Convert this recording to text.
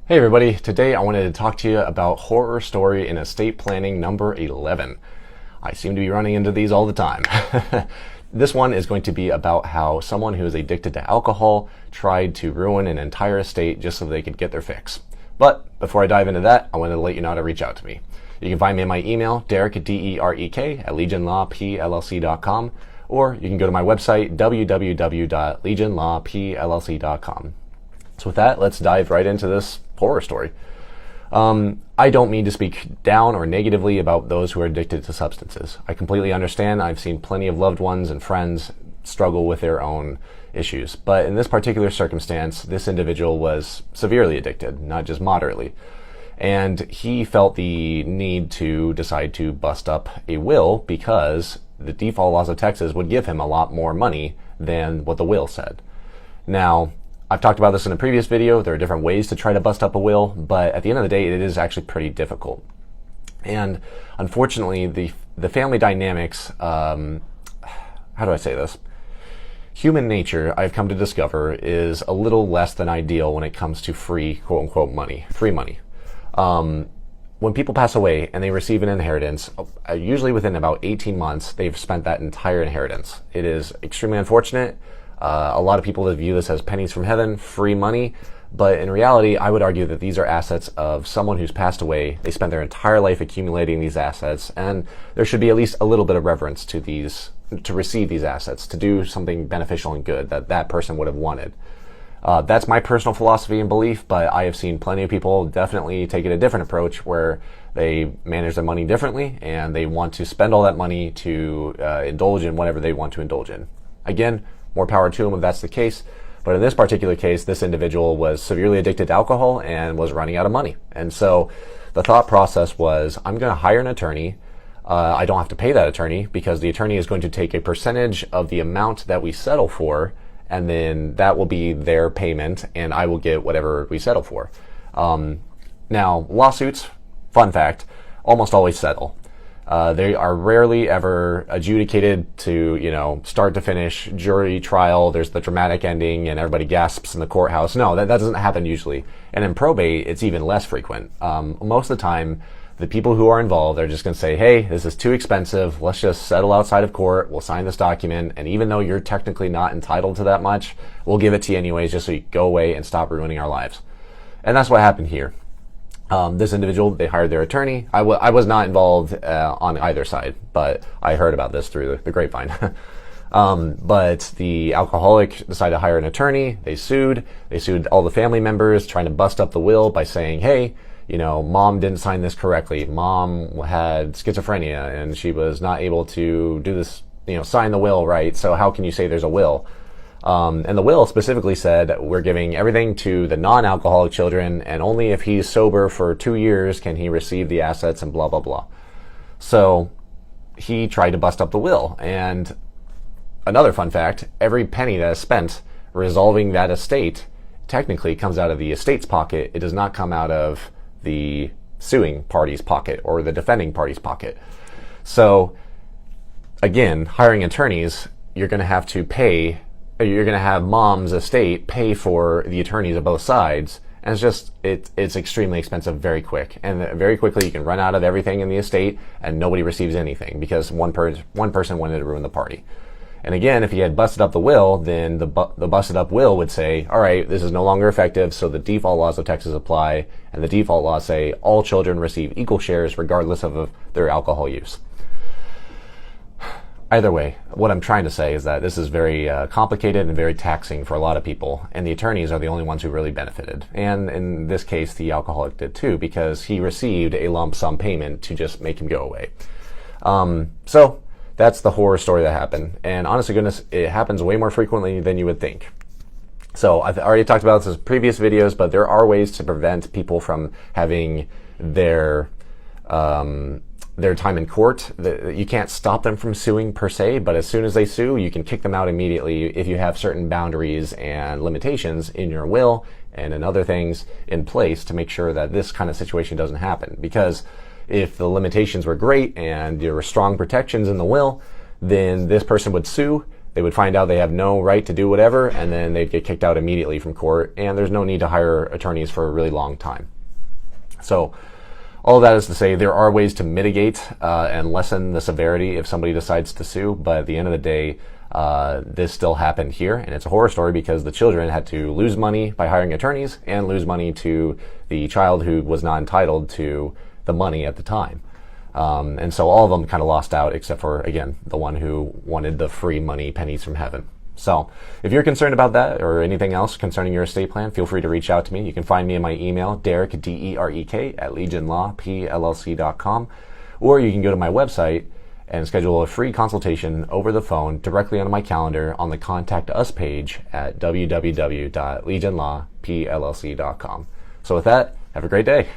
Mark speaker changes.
Speaker 1: Hey everybody, today I wanted to talk to you about horror story in estate planning number 11. I seem to be running into these all the time. This one is going to be about how someone who is addicted to alcohol tried to ruin an entire estate just so they could get their fix. But before I dive into that, I wanted to let you know how to reach out to me. You can find me in my email, Derek, D-E-R-E-K, at legionlawpllc.com, or you can go to my website, www.legionlawpllc.com. So with that, let's dive right into this horror story. I don't mean to speak down or negatively about those who are addicted to substances. I completely understand. I've seen plenty of loved ones and friends struggle with their own issues. But in this particular circumstance, this individual was severely addicted, not just moderately. And he felt the need to decide to bust up a will because the default laws of Texas would give him a lot more money than what the will said. Now, I've talked about this in a previous video. There are different ways to try to bust up a will, but at the end of the day, it is actually pretty difficult. And unfortunately, the family dynamics, how do I say this? Human nature, I've come to discover, is a little less than ideal when it comes to free, quote unquote, money, free money. When people pass away and they receive an inheritance, usually within about 18 months, they've spent that entire inheritance. It is extremely unfortunate. A lot of people view this as pennies from heaven, free money, but in reality, I would argue that these are assets of someone who's passed away. They spent their entire life accumulating these assets, and there should be at least a little bit of reverence to these, to receive these assets, to do something beneficial and good that that person would have wanted. That's my personal philosophy and belief, but I have seen plenty of people definitely take it a different approach where they manage their money differently and they want to spend all that money to indulge in whatever they want to indulge in. Again, more power to them if that's the case. But in this particular case, this individual was severely addicted to alcohol and was running out of money. And so the thought process was, I'm going to hire an attorney. I don't have to pay that attorney because the attorney is going to take a percentage of the amount that we settle for, and then that will be their payment, and I will get whatever we settle for. Now, lawsuits, fun fact, almost always settle. They are rarely ever adjudicated to, start to finish, jury trial, there's the dramatic ending and everybody gasps in the courthouse. No, that doesn't happen usually. And in probate, it's even less frequent. Most of the time, the people who are involved are just going to say, hey, this is too expensive. Let's just settle outside of court. We'll sign this document. And even though you're technically not entitled to that much, we'll give it to you anyways just so you go away and stop ruining our lives. And that's what happened here. This individual, they hired their attorney. I was not involved on either side, but I heard about this through the grapevine. But the alcoholic decided to hire an attorney. They sued all the family members, trying to bust up the will by saying, hey, mom didn't sign this correctly. Mom had schizophrenia and she was not able to do this, sign the will right. So how can you say there's a will? And the will specifically said we're giving everything to the non-alcoholic children, and only if he's sober for 2 years can he receive the assets and blah, blah, blah. So he tried to bust up the will. And another fun fact, every penny that is spent resolving that estate technically comes out of the estate's pocket. It does not come out of the suing party's pocket or the defending party's pocket. So again, hiring attorneys, you're going to have mom's estate pay for the attorneys of both sides, and it's extremely expensive very quick, and very quickly you can run out of everything in the estate and nobody receives anything because one person wanted to ruin the party. And again, if he had busted up the will, then the busted up will would say, all right, this is no longer effective, so the default laws of Texas apply, and the default laws say all children receive equal shares regardless of their alcohol use. Either way, what I'm trying to say is that this is very complicated and very taxing for a lot of people, and the attorneys are the only ones who really benefited. And in this case, the alcoholic did too, because he received a lump sum payment to just make him go away. So that's the horror story that happened. And honest to goodness, it happens way more frequently than you would think. So I've already talked about this in previous videos, but there are ways to prevent people from having their time in court. You can't stop them from suing per se, but as soon as they sue, you can kick them out immediately if you have certain boundaries and limitations in your will and in other things in place to make sure that this kind of situation doesn't happen. Because if the limitations were great and there were strong protections in the will, then this person would sue, They would find out they have no right to do whatever, and then they'd get kicked out immediately from court, and there's no need to hire attorneys for a really long time. So all of that is to say there are ways to mitigate and lessen the severity if somebody decides to sue, but at the end of the day, this still happened here, and it's a horror story because the children had to lose money by hiring attorneys and lose money to the child who was not entitled to the money at the time. And so all of them kind of lost out, except for, again, the one who wanted the free money, pennies from heaven. So if you're concerned about that or anything else concerning your estate plan, feel free to reach out to me. You can find me in my email, Derek, D-E-R-E-K, at legionlawpllc.com, or you can go to my website and schedule a free consultation over the phone directly on my calendar on the Contact Us page at www.legionlawpllc.com. So with that, have a great day.